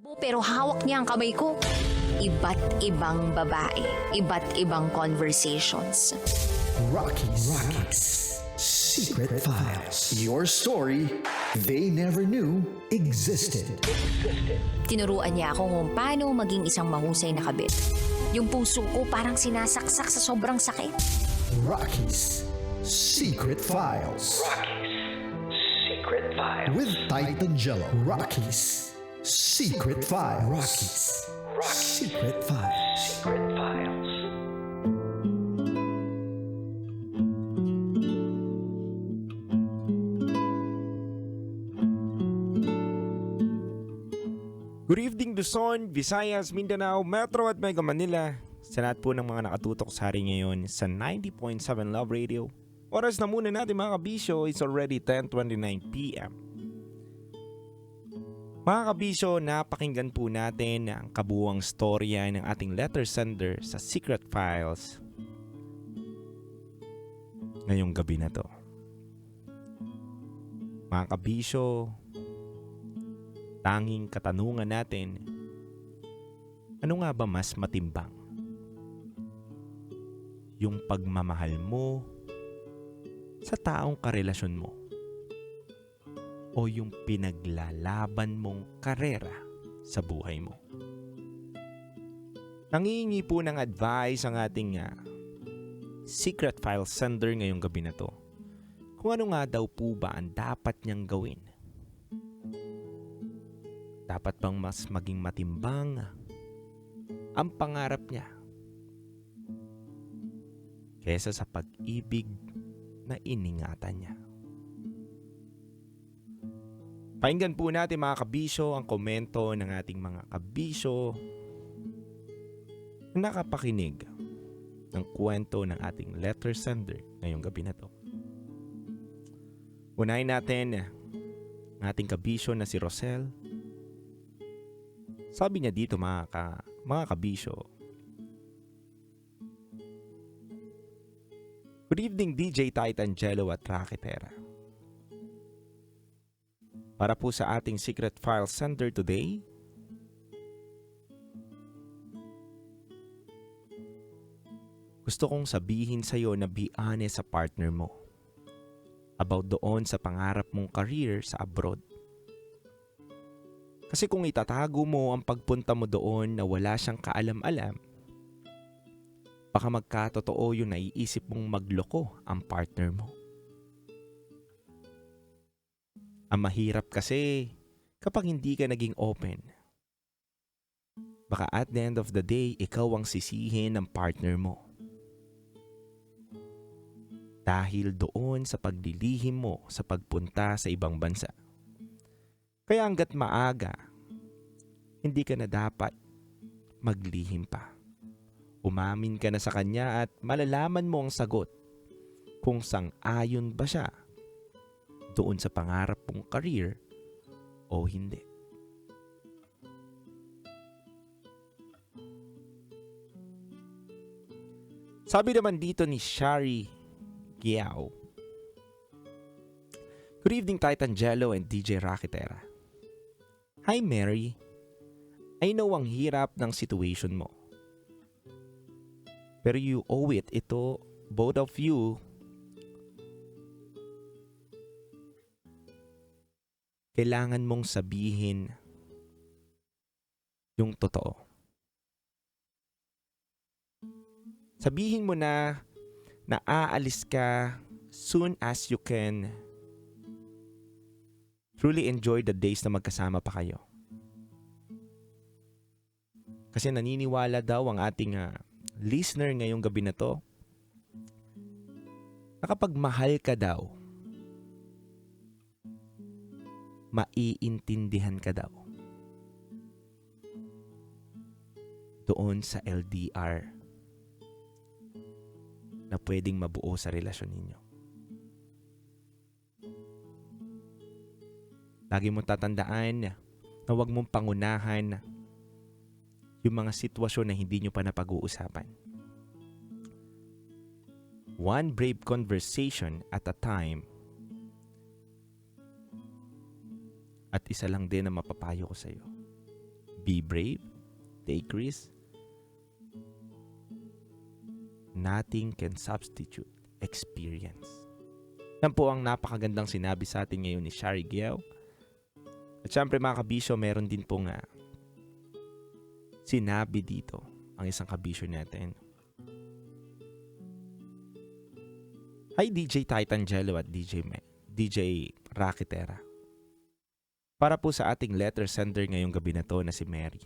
Pero hawak niya ang kamay ko. Iba't ibang babae, iba't ibang conversations. Rocky's Secret Files. Your story they never knew existed. Tinuruan niya ako kung paano maging isang mahusay na kabit. Yung puso ko parang sinasaksak sa sobrang sakit. Rocky's Secret Files. Secret Files. With Titan Jello. Rocky's Secret Files. Secret Files. Secret Files. Good evening Luzon, Visayas, Mindanao, Metro at Mega Manila. Sa lahat po ng mga nakatutok sa hari ngayon sa 90.7 Love Radio. Oras na muna natin mga kabisyo, it's already 10:29 p.m. Mga kabisyo, napakinggan po natin ang kabuuang storya ng ating letter sender sa Secret Files ngayong gabi na to. Mga kabisyo, tanging katanungan natin, ano nga ba mas matimbang? Yung pagmamahal mo sa taong karelasyon mo o yung pinaglalaban mong karera sa buhay mo? Nangihingi po ng advice ang ating Secret File sender ngayong gabi na to. Kung ano nga daw po ba ang dapat niyang gawin. Dapat bang mas maging matimbang ang pangarap niya kesa sa pag-ibig na iningatan niya? Pakinggan po natin mga kabisyo ang komento ng ating mga kabisyo na nakapakinig ng kwento ng ating letter sender ngayong gabi na to. Unahin natin ang ating kabisyo na si Rosel. Sabi niya dito mga kabisyo, good evening DJ Titan Jello at Rakitera. Para po sa ating Secret File sender today, gusto kong sabihin sa iyo na be honest sa partner mo about doon sa pangarap mong career sa abroad. Kasi kung itatago mo ang pagpunta mo doon na wala siyang kaalam-alam, baka magkatotoo yung naiisip mong magloko ang partner mo. Ang mahirap kasi kapag hindi ka naging open. Baka at the end of the day, ikaw ang sisihin ng partner mo. Dahil doon sa paglilihim mo sa pagpunta sa ibang bansa. Kaya hanggat maaga, hindi ka na dapat maglihim pa. Umamin ka na sa kanya at malalaman mo ang sagot kung sang-ayon ba siya doon sa pangarap mong career o hindi. Sabi naman dito ni Shari Giao, good evening Titan Jello and DJ Rakitera. Hi Mary, I know ang hirap ng situation mo. Pero you owe ito, both of you. Kailangan mong sabihin yung totoo. Sabihin mo na aalis ka soon as you can. Truly enjoy the days na magkasama pa kayo. Kasi naniniwala daw ang ating listener ngayong gabi na to na kapag mahal ka daw, maiintindihan ka daw doon sa LDR na pwedeng mabuo sa relasyon ninyo. Lagi mong tatandaan na huwag mong pangunahan yung mga sitwasyon na hindi nyo pa napag-uusapan. One brave conversation at a time. At isa lang din ang mapapayo ko sa iyo. Be brave. Take risks. Nothing can substitute experience. Yan po ang napakagandang sinabi sa atin ngayon ni Shari Giao. At syempre mga kabisyo, meron din po nga sinabi dito ang isang kabisyo natin. Hi DJ Titangelo at DJ Rakitera. Para po sa ating letter sender ngayong gabi na to na si Mary.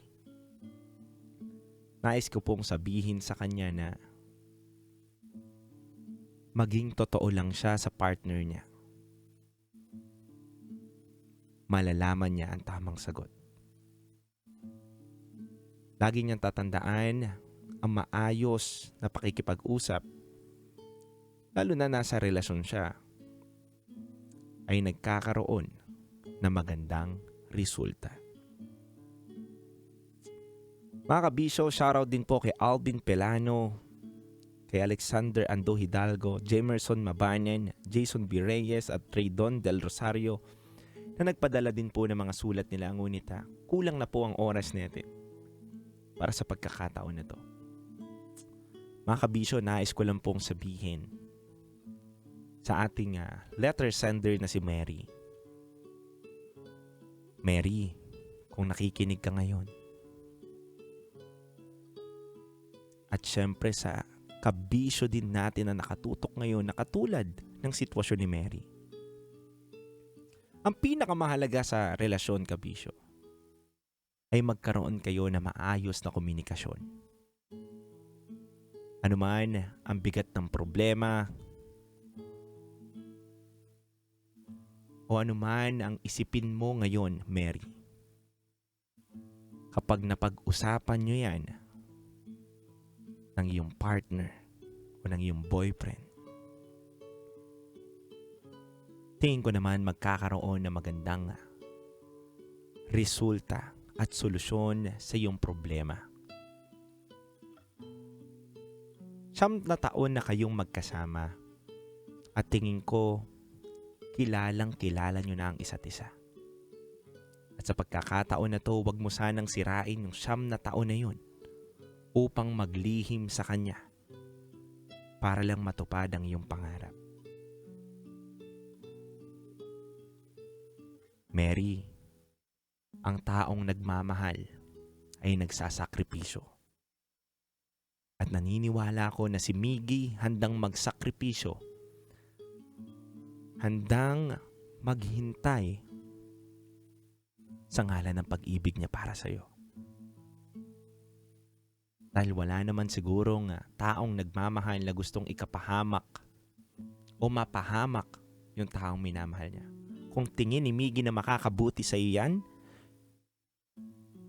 Nais ko pong sabihin sa kanya na maging totoo lang siya sa partner niya. Malalaman niya ang tamang sagot. Lagi niyang tatandaan ang maayos na pakikipag-usap, lalo na nasa relasyon siya, ay nagkakaroon ng magandang resulta. Mga kabisyo, shoutout din po kay Alvin Pelano, kay Alexander Ando Hidalgo, Jamerson Mabanyan, Jason B. Reyes at Traydon Del Rosario na nagpadala din po ng mga sulat nila. Ngunit kulang na po ang oras natin para sa pagkakataon na to. Mga kabisyo, nais ko lang pong sabihin sa ating letter sender na si Mary. Mary, kung nakikinig ka ngayon, at syempre sa kabisyo din natin na nakatutok ngayon na katulad ng sitwasyon ni Mary. Ang pinakamahalaga sa relasyon, kabisyo, ay magkaroon kayo na maayos na komunikasyon. Ano man ang bigat ng problema o ano man ang isipin mo ngayon, Mary, kapag napag-usapan nyo yan ng iyong partner o ng iyong boyfriend, tingin ko naman magkakaroon ng magandang resulta at solusyon sa iyong problema. 9 na taon na kayong magkasama at tingin ko kilalang kilala nyo na ang isa't isa. At sa pagkakataon na to, huwag mo sanang sirain yung 9 na taon na yun upang maglihim sa kanya para lang matupad ang iyong pangarap. Mary, ang taong nagmamahal ay nagsasakripisyo. At naniniwala ko na si Miggy handang magsakripisyo, handang maghintay sa ngalan ng pag-ibig niya para sa iyo. Dahil wala naman sigurong taong nagmamahal na gustong ikapahamak o mapahamak yung taong minamahal niya. Kung tingin ni Miggy na makakabuti sa iyo yan,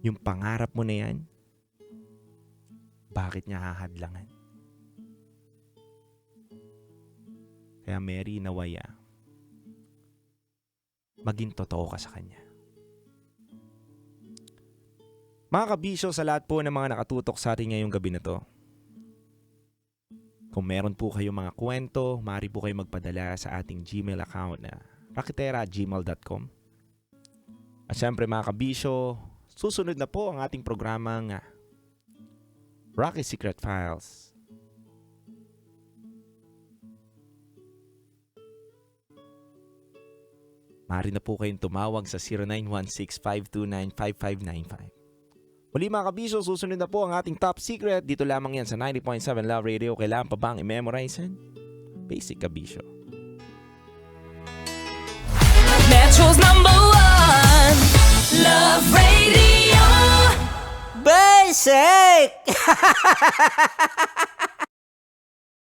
yung pangarap mo na yan, bakit niya hahadlangan? Kaya Mary, nawaya, maging totoo ka sa kanya. Mga kabisyo, sa lahat po ng mga nakatutok sa atin ngayong gabi na to, kung meron po kayong mga kwento, maaari po kayo magpadala sa ating Gmail account na rakitera@gmail.com. At syempre mga kabisyo, susunod na po ang ating programang Rocky Secret Files. Maaari na po kayong tumawag sa 0916-529-5595. Muli mga kabisyo, susunod na po ang ating top secret. Dito lamang yan sa 90.7 Love Radio. Kailangan pa bang i-memorize yan? Basic kabisyo. Metro's #1 Love Radio. Basic!